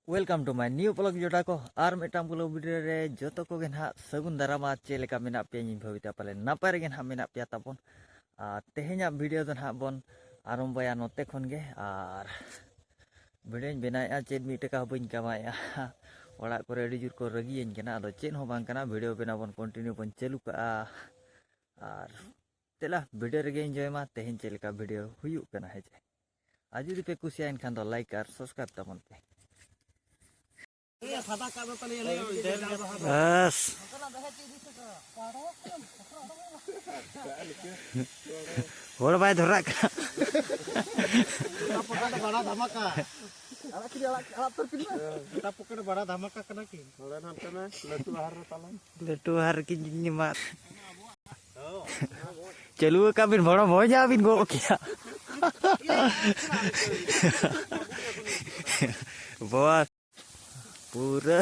welcome to my new blog जोड़ा को और मिटाम ब्लॉग वीडियो रे जोतो को गेन हा सगुन दारामा चेलेका मेना पे नी भविता पाले नापाय गेन हा मेना पे ताबन तेहेኛ वीडियो दन हा बन आरंभया नोते खन गे और वीडियो बनाया चेद मी टका बइन कमाया ओड़ा करे अडी जुर को रगियन केना आदो चेन हो बांग कना वीडियो बना बन कंटिन्यू बन चालू का और तेला वीडियो रे एंजॉय मा तेहेñ चेलेका वीडियो हुयु कना है जे आज जुदी पे कुसिया इनखान दो लाइक और सब्सक्राइब ताबन पे बस होड़ भाई धरा का बड़ा धमाका पकड़ बड़ा धमाका कना की लटू हार की निमात चलू का बिन बड़ा मजा बिन गो क्या बस पूरा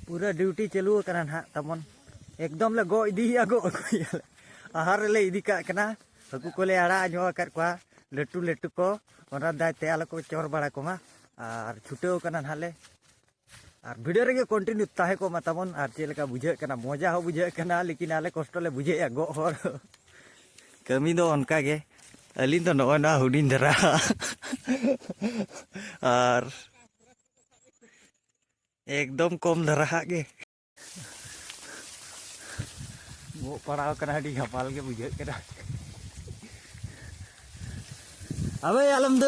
पूरा ड्यूटी चलू करना ना तमन एकदम ले गो इदी गो आहार ले इदी का कना हकु को ले आड़ा जो कर को लटू लटू को ओना दायते आलो को चोर बड़ा को मा और छुटेव कना हाले और वीडियो रे कंटिन्यू ताहे को मा तमन और चेलका बुझे कना मजा हो बुझे कना लेकिन आले कष्ट ले बुझे गो हर कमी दो उनका गे अलिन तो नय ना हुडिन धरा और एकदम कम धरा गे वो पड़ाव कना डी हपाल के बुझे कना अबे आलम दे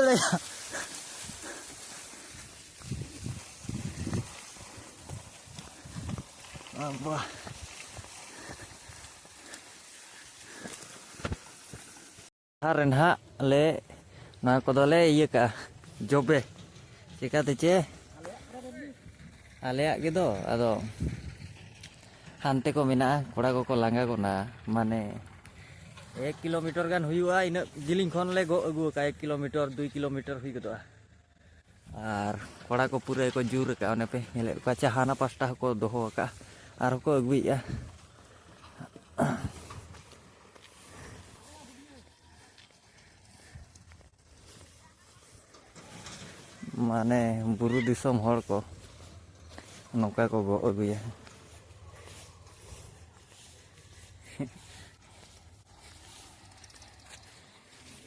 वाह हारन हा ले ना को दोले ये का जोबे चिकाते चे आले गे दो आदो हानते को मेना कोड़ा को लांगा को ना माने 1 किलोमीटर गान हुआ इन जिलिंग खन ले गो अगु का 1 किलोमीटर 2 किलोमीटर हुई गदो और कोड़ा को पूरे को जुर का ओने पे नेले का चाहाना पास्ता को दोहो का आर को अगुइया माने बुरु दिसम हर को नौका को गो अगुया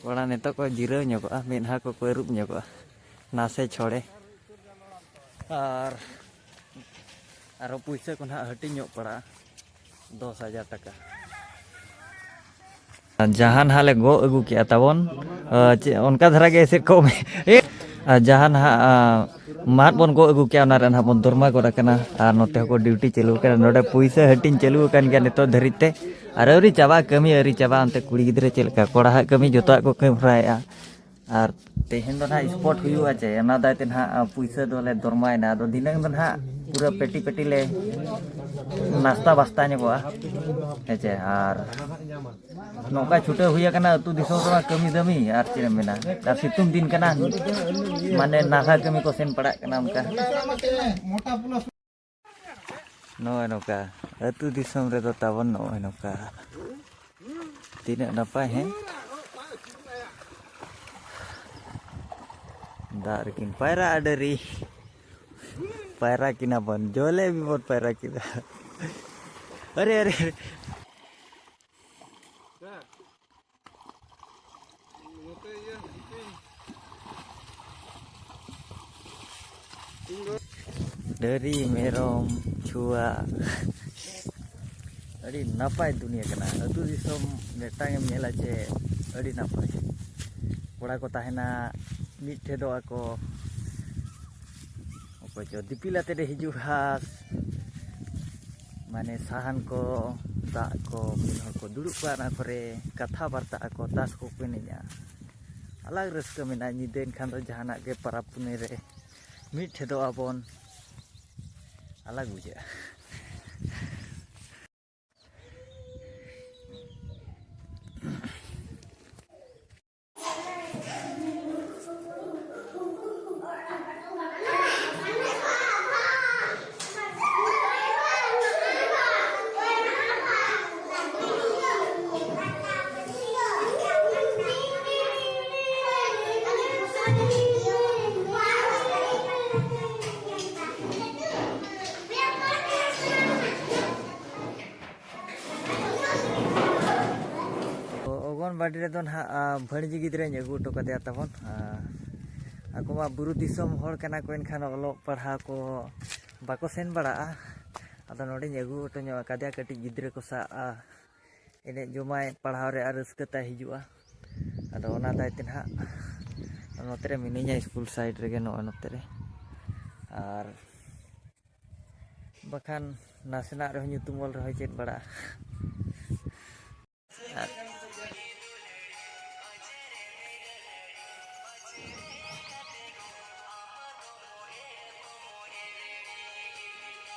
कोड़ा नेतो को जिराव ᱧᱚᱜᱚᱜᱼᱟ मेनहा को रुप ᱧᱚᱜᱚᱜᱼᱟ नासे छोड़े और आरो पैसा को ना हटी ᱧᱚᱜ पड़ा 10,000 टका जहान हाले गो अगु के तबन उनका धरा के ऐसे को जहान मात बन गो अगु के ना बन दरमा को रखना और नोते को ड्यूटी चलू कर नोडे पैसा हटिन चलू कान गया नितो धरिते और अरी चाबा कमी अरी चाबा अंते कुड़ी गिद्रे चलका कोड़ा कमी जोता को कमराया और तेहन दो ना स्पॉट हुआ चे ना दायते ना पैसा दोले दरमायना दो दिनंग दो ना पूरा पेटी पेटी ले नाश्ता बास्ता ᱧᱚᱜᱚᱜᱼᱟ हेचे और नौका छुटे हुई कना अतु दिसों तो कमी दमी और चेन मेना और सितुंग दिन कना माने नाखा कमी को सेन पड़ा कना उनका नोय नौका अतु दिसों रे तो तावन नोय नौका तीन नपाय है दार किन पैरा अडरी पैरा किना बन जोले भी बहुत पैरा किना अरे अरे dari merom chua अड़ी नपाय दुनिया कना अतु दिसम नेटांग एम नेला चे अड़ी नपाय कोड़ा को ताहेना मिठे दो ako जो दिपिलाते रे हिजु हास माने साहन को दा को मिनहर को दुड़ुब पाना करे कथा वार्ता को तास को पेनिया अलग रस्का मेना निदेन खान दो जहाना के परब पुने रे मिठे दो आबन अलग बुझे ᱛᱟᱵᱚᱱ ᱵᱟᱰᱤ ᱨᱮᱫᱚ ᱱᱟᱦᱟᱜ ᱵᱷᱟᱹᱲᱡᱤ ᱜᱤᱫᱽᱨᱟᱹᱧ ᱟᱹᱜᱩ ᱦᱚᱴᱚ ᱠᱟᱫᱮᱭᱟ ᱛᱟᱵᱚᱱ ᱟᱠᱚ ᱢᱟ ᱵᱩᱨᱩ ᱫᱤᱥᱚᱢ ᱦᱚᱲ ᱠᱟᱱᱟ ᱠᱚ ᱮᱱᱠᱷᱟᱱ ᱚᱞᱚᱜ ᱯᱟᱲᱦᱟᱣ ᱠᱚ ᱵᱟᱠᱚ ᱥᱮᱱ ᱵᱟᱲᱟᱜᱼᱟ ᱟᱫᱚ ᱱᱚᱰᱮᱧ ᱟᱹᱜᱩ ᱦᱚᱴᱚ ᱧᱚᱜ ᱠᱟᱫᱮᱭᱟ ᱠᱟᱹᱴᱤᱡ ᱜᱤᱫᱽᱨᱟᱹ ᱠᱚ ᱥᱟᱶ ᱮᱱᱮᱡ ᱡᱚᱢᱟᱭ ᱯᱟᱲᱦᱟᱣ ᱨᱮ ᱟᱨ ᱨᱟᱹᱥᱠᱟᱹ ᱛᱟᱭ ᱦᱤᱡᱩᱜᱼᱟ ᱟᱫᱚ ᱚᱱᱟ ᱫᱟᱭᱛᱮ ᱱᱟᱦᱟᱜ ᱱᱚᱛᱮ ᱨᱮ ᱢᱤᱱᱟᱹᱧᱟ ᱥᱠᱩᱞ ᱥᱟᱭᱤᱰ ᱨᱮᱜᱮ ᱱᱚᱜᱼᱚᱭ ᱱᱚᱛᱮ ᱨᱮ ᱟᱨ ᱵᱟᱠᱷᱟᱱ ᱱᱟᱥᱮᱱᱟᱜ ᱨᱮᱦᱚᱸ ᱧᱩᱛᱩᱢ ᱚᱞ ᱨᱮᱦᱚᱸ ᱪᱮᱫ ᱵᱟᱲᱟᱜᱼᱟ